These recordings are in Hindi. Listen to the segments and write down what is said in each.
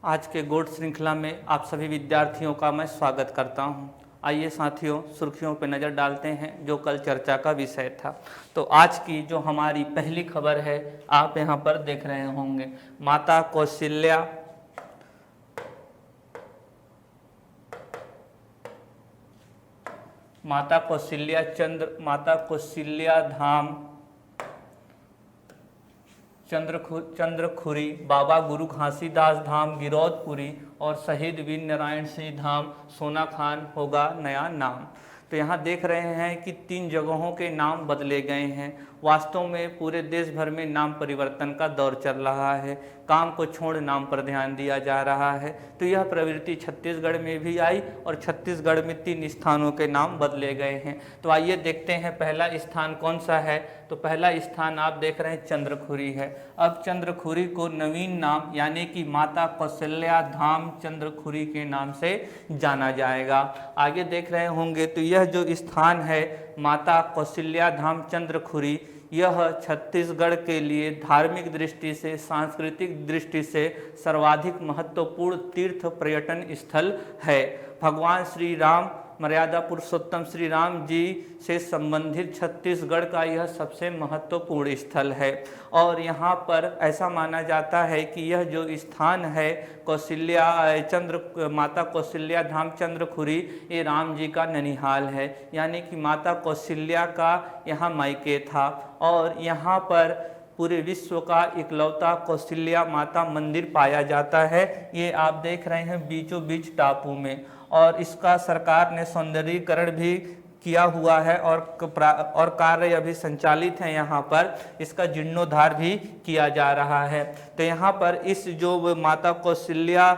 आज के गोड श्रृंखला में आप सभी विद्यार्थियों का मैं स्वागत करता हूं। आइए साथियों, सुर्खियों पर नज़र डालते हैं जो कल चर्चा का विषय था। तो आज की जो हमारी पहली खबर है, आप यहां पर देख रहे होंगे, माता कौशल्या धाम चंद्रखुरी, बाबा गुरु घासीदास धाम गिरौदपुरी और शहीद वीर नारायण सिंह धाम सोनाखान होगा नया नाम। तो यहाँ देख रहे हैं कि 3 जगहों के नाम बदले गए हैं। वास्तव में पूरे देश भर में नाम परिवर्तन का दौर चल रहा है। काम को छोड़ नाम पर ध्यान दिया जा रहा है। तो यह प्रवृत्ति छत्तीसगढ़ में भी आई और छत्तीसगढ़ में 3 स्थानों के नाम बदले गए हैं। तो आइए देखते हैं पहला स्थान कौन सा है। तो पहला स्थान आप देख रहे हैं चंद्रखुरी है। अब चंद्रखुरी को नवीन नाम यानी कि माता कौशल्या धाम चंद्रखुरी के नाम से जाना जाएगा। आगे देख रहे होंगे तो यह जो स्थान है माता कौशल्या धाम चंद्रखुरी, यह छत्तीसगढ़ के लिए धार्मिक दृष्टि से, सांस्कृतिक दृष्टि से सर्वाधिक महत्वपूर्ण तीर्थ पर्यटन स्थल है। भगवान श्री राम, मर्यादा पुरुषोत्तम श्री राम जी से संबंधित छत्तीसगढ़ का यह सबसे महत्वपूर्ण स्थल है। और यहाँ पर ऐसा माना जाता है कि यह जो स्थान है माता कौशल्या धाम चंद्रखुरी, ये राम जी का ननिहाल है, यानी कि माता कौशल्या का यहाँ मायके था। और यहाँ पर पूरे विश्व का इकलौता कौशल्या माता मंदिर पाया जाता है। ये आप देख रहे हैं बीचों बीच टापू में, और इसका सरकार ने सौंदर्यीकरण भी किया हुआ है और कार्य अभी संचालित है। यहाँ पर इसका जीर्णोद्धार भी किया जा रहा है। तो यहाँ पर इस जो माता कौशल्या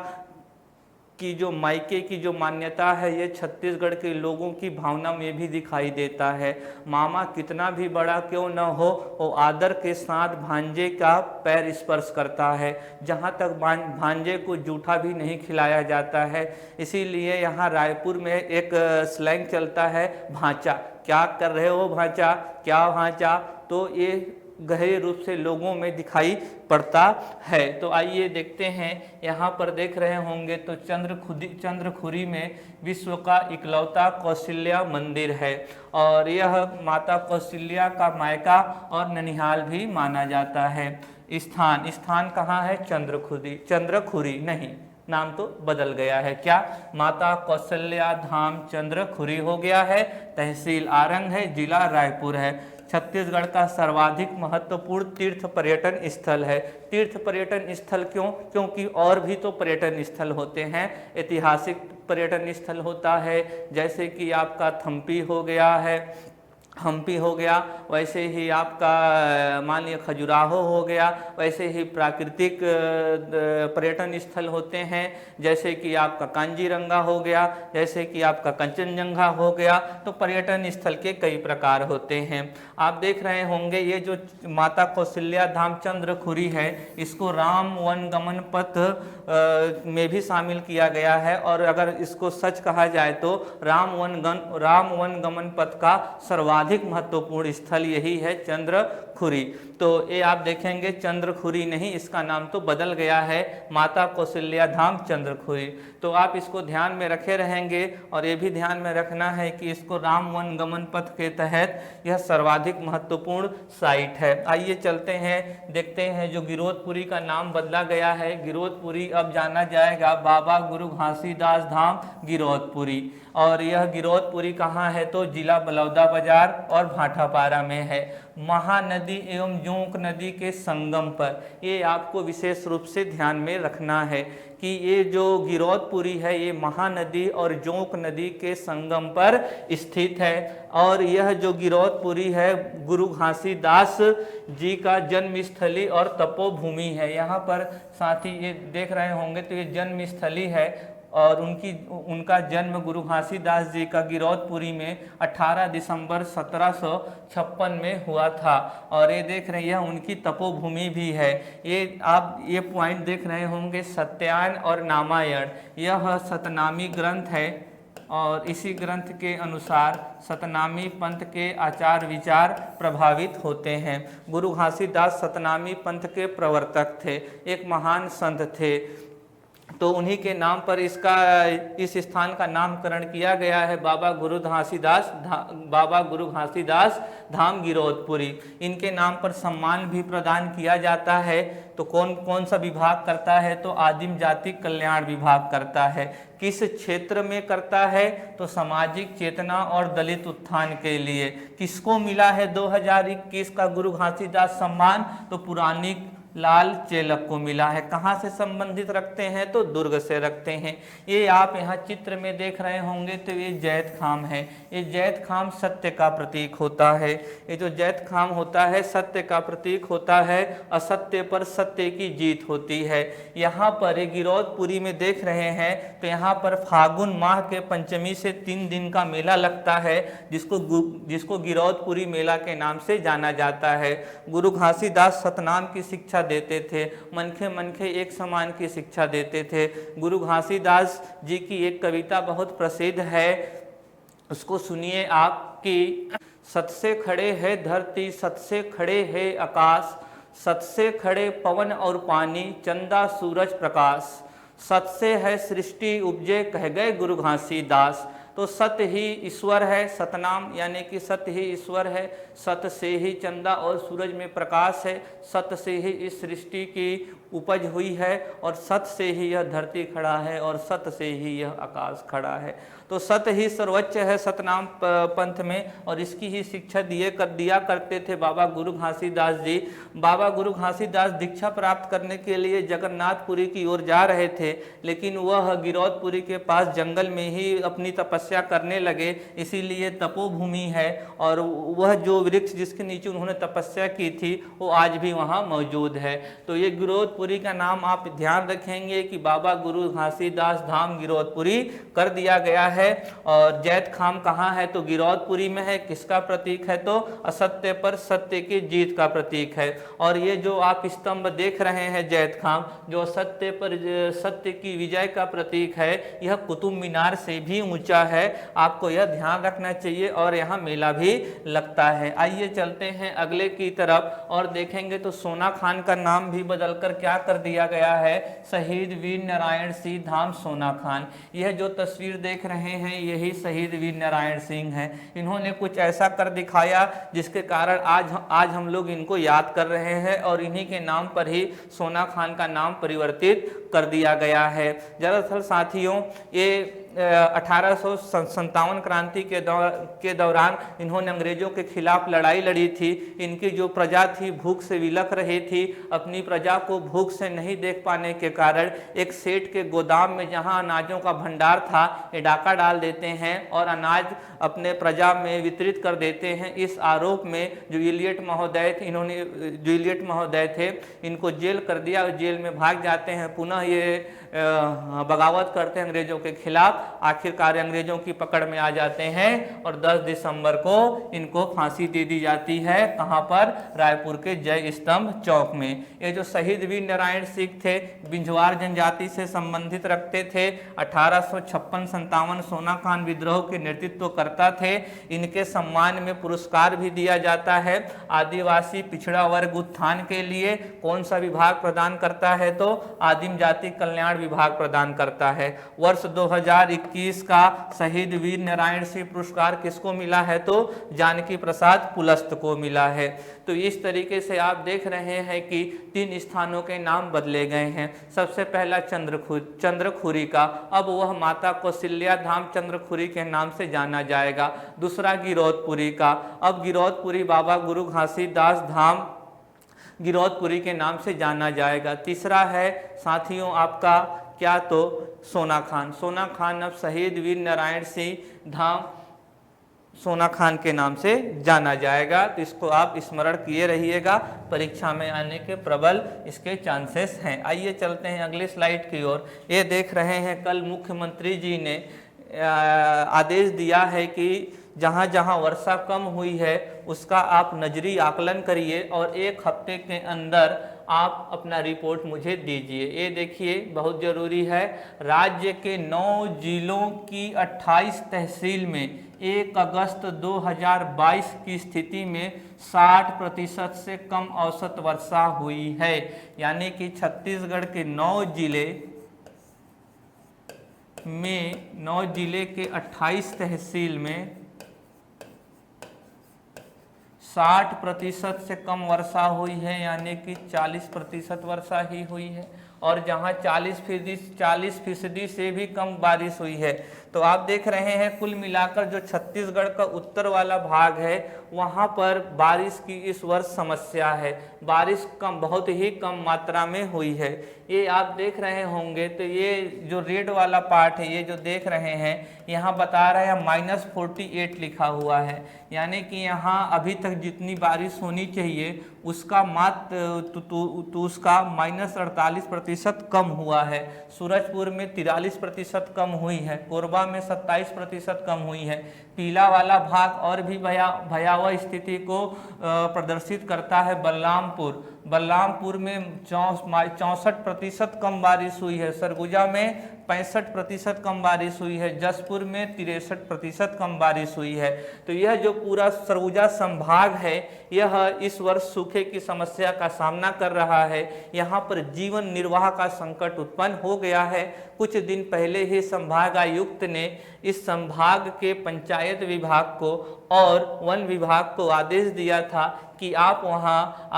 की जो मायके की जो मान्यता है, ये छत्तीसगढ़ के लोगों की भावना में भी दिखाई देता है। मामा कितना भी बड़ा क्यों न हो, वो आदर के साथ भांजे का पैर स्पर्श करता है। जहाँ तक भांजे को जूठा भी नहीं खिलाया जाता है। इसीलिए यहाँ रायपुर में एक स्लैंग चलता है, भांचा, क्या कर रहे हो भांचा, क्या भांचा। तो ये गहरे रूप से लोगों में दिखाई पड़ता है। तो आइए देखते हैं, यहाँ पर देख रहे होंगे तो चंद्रखुरी में विश्व का इकलौता कौशल्या मंदिर है और यह माता कौशल्या का मायका और ननिहाल भी माना जाता है। स्थान कहाँ है? चंद्रखुरी नहीं, नाम तो बदल गया है। क्या? माता कौशल्या धाम चंद्रखुरी हो गया है। तहसील आरंग है, जिला रायपुर है। छत्तीसगढ़ का सर्वाधिक महत्वपूर्ण तीर्थ पर्यटन स्थल है। तीर्थ पर्यटन स्थल क्यों? क्योंकि और भी तो पर्यटन स्थल होते हैं। ऐतिहासिक पर्यटन स्थल होता है, जैसे कि आपका हम्पी हो गया, वैसे ही आपका मान लिया खजुराहो हो गया, वैसे ही प्राकृतिक पर्यटन स्थल होते हैं, जैसे कि आपका कांजीरंगा हो गया, जैसे कि आपका कंचनजंगा हो गया। तो पर्यटन स्थल के कई प्रकार होते हैं। आप देख रहे होंगे ये जो माता कौशल्या धाम चंद्रखुरी है, इसको राम वन गमन पथ में भी शामिल किया गया है। और अगर इसको सच कहा जाए तो राम वन गमन पथ का सर्वाधिक महत्वपूर्ण स्थल यही है, चंद्रखुरी। तो ये आप देखेंगे चंद्रखुरी नहीं, इसका नाम तो बदल गया है, माता कौशल्या धाम चंद्रखुरी। तो आप इसको ध्यान में रखे रहेंगे और ये भी ध्यान में रखना है कि इसको राम वन गमन पथ के तहत यह सर्वाधिक महत्वपूर्ण साइट है। आइए चलते हैं, देखते हैं जो गिरौदपुरी का नाम बदला गया है। गिरौदपुरी अब जाना जाएगा बाबा गुरु घासीदास धाम गिरौदपुरी। और यह गिरौदपुरी कहाँ है? तो जिला बलौदाबाजार और भाटापारा में है, महानदी एवं जोंक नदी के संगम पर। ये आपको विशेष रूप से ध्यान में रखना है कि ये जो गिरौदपुरी है ये महानदी और जोंक नदी के संगम पर स्थित है। और यह जो गिरौदपुरी है गुरु घासीदास जी का जन्मस्थली और तपोभूमि है। यहाँ पर साथी ये देख रहे होंगे तो ये जन्मस्थली है और उनका जन्म गुरु घासीदास जी का गिरौदपुरी में 18 दिसंबर 1756 में हुआ था। और ये देख रहे हैं उनकी तपोभूमि भी है। ये आप ये पॉइंट देख रहे होंगे, सत्यायन और नामायण, यह सतनामी ग्रंथ है और इसी ग्रंथ के अनुसार सतनामी पंथ के आचार विचार प्रभावित होते हैं। गुरु घासीदास सतनामी पंथ के प्रवर्तक थे, एक महान संत थे। तो उन्हीं के नाम पर इस स्थान का नामकरण किया गया है बाबा गुरु घासीदास धाम गिरौदपुरी। इनके नाम पर सम्मान भी प्रदान किया जाता है। तो कौन कौन सा विभाग करता है? तो आदिम जाति कल्याण विभाग करता है। किस क्षेत्र में करता है? तो सामाजिक चेतना और दलित उत्थान के लिए। किसको मिला है 2021 का गुरु घासीदास सम्मान? तो पुरानिक लाल चेलक को मिला है। कहाँ से संबंधित रखते हैं? तो दुर्ग से रखते हैं। ये आप यहाँ चित्र में देख रहे होंगे तो ये जैत खाम है। ये जैत खाम सत्य का प्रतीक होता है। ये जो जैत खाम होता है सत्य का प्रतीक होता है। असत्य पर सत्य की जीत होती है। यहाँ पर ये गिरौदपुरी में देख रहे हैं तो यहाँ पर फागुन माह के पंचमी से 3 दिन का मेला लगता है, जिसको गिरौदपुरी मेला के नाम से जाना जाता है। गुरु घासीदास सतनाम की शिक्षा देते थे, मनखे मनखे एक समान की शिक्षा देते थे। गुरु घासीदास जी की एक कविता बहुत प्रसिद्ध है, उसको सुनिए आप कि सत से खड़े है धरती, सत से खड़े है आकाश, सत से खड़े पवन और पानी, चंदा सूरज प्रकाश, सत से है सृष्टि उपजे कह गए गुरु घासीदास। तो सत्य ही ईश्वर है, सतनाम यानी कि सत्य ही ईश्वर है। सत्य से ही चंदा और सूरज में प्रकाश है, सत्य से ही इस सृष्टि की उपज हुई है, और सत्य से ही यह धरती खड़ा है, और सत्य से ही यह आकाश खड़ा है। तो सत्य ही सर्वोच्च है सतनाम पंथ में, और इसकी ही शिक्षा दिया करते थे बाबा गुरु घासीदास जी। बाबा गुरु घासीदास दीक्षा प्राप्त करने के लिए जगन्नाथपुरी की ओर जा रहे थे, लेकिन वह गिरौदपुरी के पास जंगल में ही अपनी तपस्या करने लगे। इसीलिए तपोभूमि है, और वह जो वृक्ष जिसके नीचे उन्होंने तपस्या की थी वो आज भी वहाँ मौजूद है। तो ये गिरौदपुरी का नाम आप ध्यान रखेंगे कि बाबा गुरु घासीदास धाम गिरौदपुरी कर दिया गया है। और जैत खाम कहाँ है? तो गिरौदपुरी में है। किसका प्रतीक है? तो असत्य पर सत्य की जीत का प्रतीक है। और ये जो आप स्तंभ देख रहे हैं जैत खाम, जो असत्य पर सत्य की विजय का प्रतीक है, यह कुतुब मीनार से भी ऊंचा है। आपको यह ध्यान रखना चाहिए, और यहाँ मेला भी लगता है। आइए चलते हैं अगले की तरफ और देखेंगे तो सोना खान का नाम भी बदलकर क्या कर दिया गया है? शहीद वीर नारायण सिंह धाम सोना खान। यह जो तस्वीर देख रहे हैं यही शहीद वीर नारायण सिंह हैं। इन्होंने कुछ ऐसा कर दिखाया जिसके कारण आज हम लोग इनको याद कर रहे हैं, और इन्हीं के नाम पर ही सोना खान का नाम परिवर्तित कर दिया गया है। दरअसल साथियों, ये 1857 क्रांति के दौरान इन्होंने अंग्रेजों के खिलाफ लड़ाई लड़ी थी। इनकी जो प्रजा थी भूख से विलख रही थी। अपनी प्रजा को भूख से नहीं देख पाने के कारण एक सेठ के गोदाम में जहां अनाजों का भंडार था, ये डाका डाल देते हैं और अनाज अपने प्रजा में वितरित कर देते हैं। इस आरोप में जो इलियट महोदय थे इनको जेल कर दिया, और जेल में भाग जाते हैं। पुनः ये बगावत करते हैं अंग्रेजों के खिलाफ। आखिरकार अंग्रेजों की पकड़ में आ जाते हैं, और 10 दिसंबर को इनको फांसी दे दी जाती है। कहां पर? रायपुर के जय स्तंभ चौक में। ये जो शहीद वीर नारायण सिंह थे, बिंजवार जनजाति से संबंधित रखते थे। 1856-57 सोना खान विद्रोह के नेतृत्व करता थे। इनके सम्मान में पुरस्कार भी दिया जाता है। आदिवासी पिछड़ा वर्ग उत्थान के लिए कौन सा विभाग प्रदान करता है? तो आदिम जाति कल्याण विभाग प्रदान करता है। वर्ष 2021 का शहीद वीर नारायण सिंह पुरस्कार किसको मिला है? तो जानकी प्रसाद पुलस्त को मिला है। तो इस तरीके से आप देख रहे हैं कि 3 स्थानों के नाम बदले गए हैं। सबसे पहला चंद्रखुरी का, अब वह माता कौशल्या धाम चंद्रखुरी के नाम से जाना जाएगा। दूसरा गिरौदपुरी का, अब गिरौदपुरी बाबा गुरु घासीदास धाम गिरौदपुरी के नाम से जाना जाएगा। तीसरा है साथियों आपका क्या? तो सोना खान अब शहीद वीर नारायण सिंह धाम सोना खान के नाम से जाना जाएगा। तो इसको आप स्मरण किए रहिएगा, परीक्षा में आने के प्रबल इसके चांसेस हैं। आइए चलते हैं अगले स्लाइड की ओर। ये देख रहे हैं कल मुख्यमंत्री जी ने आदेश दिया है कि जहाँ जहाँ वर्षा कम हुई है उसका आप नजरी आकलन करिए, और 1 हफ्ते के अंदर आप अपना रिपोर्ट मुझे दीजिए। ये देखिए बहुत ज़रूरी है। राज्य के 9 जिलों की 28 तहसील में 1 अगस्त 2022 की स्थिति में 60% से कम औसत वर्षा हुई है। यानी कि छत्तीसगढ़ के 9 जिले में 9 जिले के 28 तहसील में 60% से कम वर्षा हुई है, यानी कि 40% वर्षा ही हुई है। और जहां 40% से भी कम बारिश हुई है। तो आप देख रहे हैं कुल मिलाकर जो छत्तीसगढ़ का उत्तर वाला भाग है वहां पर बारिश की इस वर्ष समस्या है। बारिश कम, बहुत ही कम मात्रा में हुई है। ये आप देख रहे होंगे तो ये जो रेड वाला पार्ट है, ये जो देख रहे हैं यहाँ बता रहा है -48 लिखा हुआ है, यानी कि यहाँ अभी तक जितनी बारिश होनी चाहिए उसका मात्र उसका -48% कम हुआ है। सूरजपुर में 43% कम हुई है, कोरबा में 27% कम हुई है। पीला वाला भाग और भी भयावह स्थिति को प्रदर्शित करता है। बलरामपुर में 64% कम बारिश हुई है। सरगुजा में 65% कम बारिश हुई है। जसपुर में 63% कम बारिश हुई है। तो यह जो पूरा सरगुजा संभाग है यह इस वर्ष सूखे की समस्या का सामना कर रहा है। यहाँ पर जीवन निर्वाह का संकट उत्पन्न हो गया है। कुछ दिन पहले ही संभागायुक्त ने इस संभाग के पंचायत विभाग को और वन विभाग को आदेश दिया था कि आप वहाँ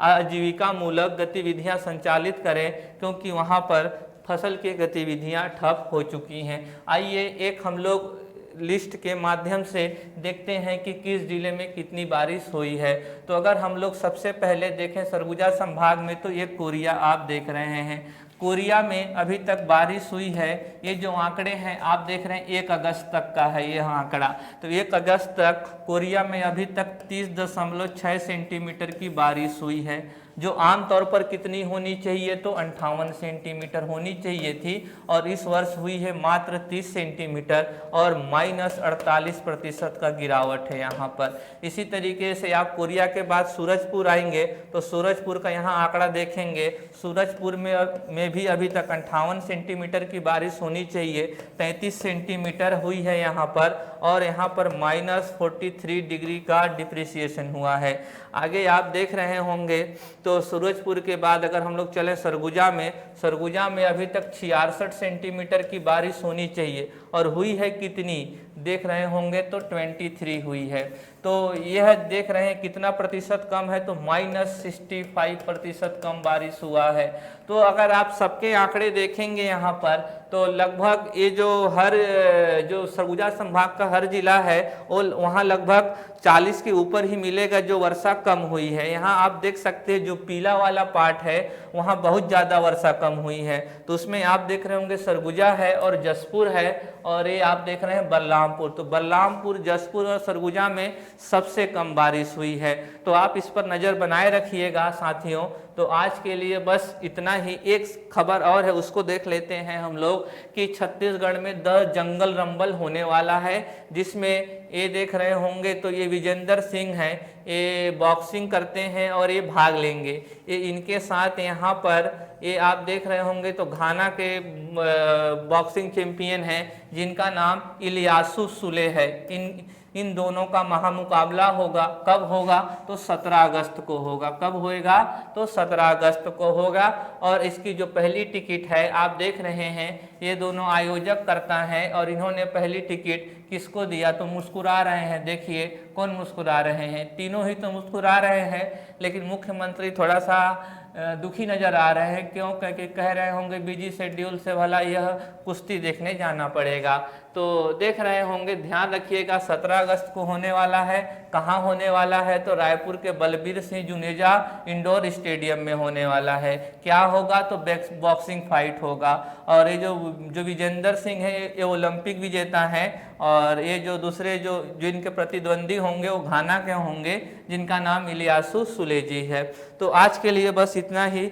आजीविका मूलक गतिविधियाँ संचालित करें, क्योंकि वहाँ पर फसल की गतिविधियां ठप हो चुकी हैं। आइए एक हम लोग लिस्ट के माध्यम से देखते हैं कि किस जिले में कितनी बारिश हुई है। तो अगर हम लोग सबसे पहले देखें सरगुजा संभाग में, तो ये कोरिया आप देख रहे हैं। कोरिया में अभी तक बारिश हुई है, ये जो आंकड़े हैं आप देख रहे हैं 1 अगस्त तक का है यह आंकड़ा। तो 1 अगस्त तक कोरिया में अभी तक 30.6 सेंटीमीटर की बारिश हुई है, जो आमतौर पर कितनी होनी चाहिए तो 58 सेंटीमीटर होनी चाहिए थी, और इस वर्ष हुई है मात्र 30 सेंटीमीटर और -48% का गिरावट है यहाँ पर। इसी तरीके से आप कोरिया के बाद सूरजपुर आएंगे तो सूरजपुर का यहाँ आंकड़ा देखेंगे। सूरजपुर में भी अभी तक 58 सेंटीमीटर की बारिश होनी चाहिए, 33 सेंटीमीटर हुई है यहाँ पर, और यहाँ पर -43 डिग्री का डिप्रिसिएशन हुआ है। आगे आप देख रहे होंगे तो सूरजपुर के बाद अगर हम लोग चलें सरगुजा में अभी तक 66 सेंटीमीटर की बारिश होनी चाहिए, और हुई है कितनी देख रहे होंगे तो 23 हुई है। तो यह देख रहे हैं कितना प्रतिशत कम है, तो -65% कम बारिश हुआ है। तो अगर आप सबके आंकड़े देखेंगे यहाँ पर तो लगभग ये जो सरगुजा संभाग का हर जिला है वो वहाँ लगभग 40 के ऊपर ही मिलेगा जो वर्षा कम हुई है। यहाँ आप देख सकते हैं जो पीला वाला पार्ट है वहाँ बहुत ज़्यादा वर्षा कम हुई है। तो उसमें आप देख रहे होंगे सरगुजा है और जसपुर है, और ये आप देख रहे हैं बलरामपुर। तो बलरामपुर, जसपुर और सरगुजा में सबसे कम बारिश हुई है। तो आप इस पर नज़र बनाए रखिएगा साथियों। तो आज के लिए बस इतना ही। एक खबर और है उसको देख लेते हैं हम लोग कि छत्तीसगढ़ में द जंगल रंबल होने वाला है, जिसमें ये देख रहे होंगे तो ये विजेंद्र सिंह हैं, ये बॉक्सिंग करते हैं और ये भाग लेंगे। ये इनके साथ यहाँ पर ये आप देख रहे होंगे तो घाना के बॉक्सिंग चैंपियन हैं जिनका नाम इलियासु सुले है। इन दोनों का महामुकाबला होगा। कब होगा तो 17 अगस्त को होगा। कब होएगा तो 17 अगस्त को होगा। और इसकी जो पहली टिकट है आप देख रहे हैं, ये दोनों आयोजक करता है और इन्होंने पहली टिकट किसको दिया तो मुस्कुरा रहे हैं। देखिए कौन मुस्कुरा रहे हैं, तीनों ही तो मुस्कुरा रहे हैं, लेकिन मुख्यमंत्री थोड़ा सा दुखी नजर आ रहे हैं। क्यों? क्योंकि कह रहे होंगे बिजी शेड्यूल से भला यह कुश्ती देखने जाना पड़ेगा। तो देख रहे होंगे, ध्यान रखिएगा 17 अगस्त को होने वाला है। कहाँ होने वाला है तो रायपुर के बलबीर सिंह जुनेजा इंडोर स्टेडियम में होने वाला है। क्या होगा तो बॉक्सिंग फाइट होगा। और ये जो विजेंद्र सिंह है ये ओलंपिक विजेता हैं, और ये जो दूसरे जो इनके प्रतिद्वंदी होंगे वो घाना के होंगे जिनका नाम इलियासु सुले जी है। तो आज के लिए बस इतना ही।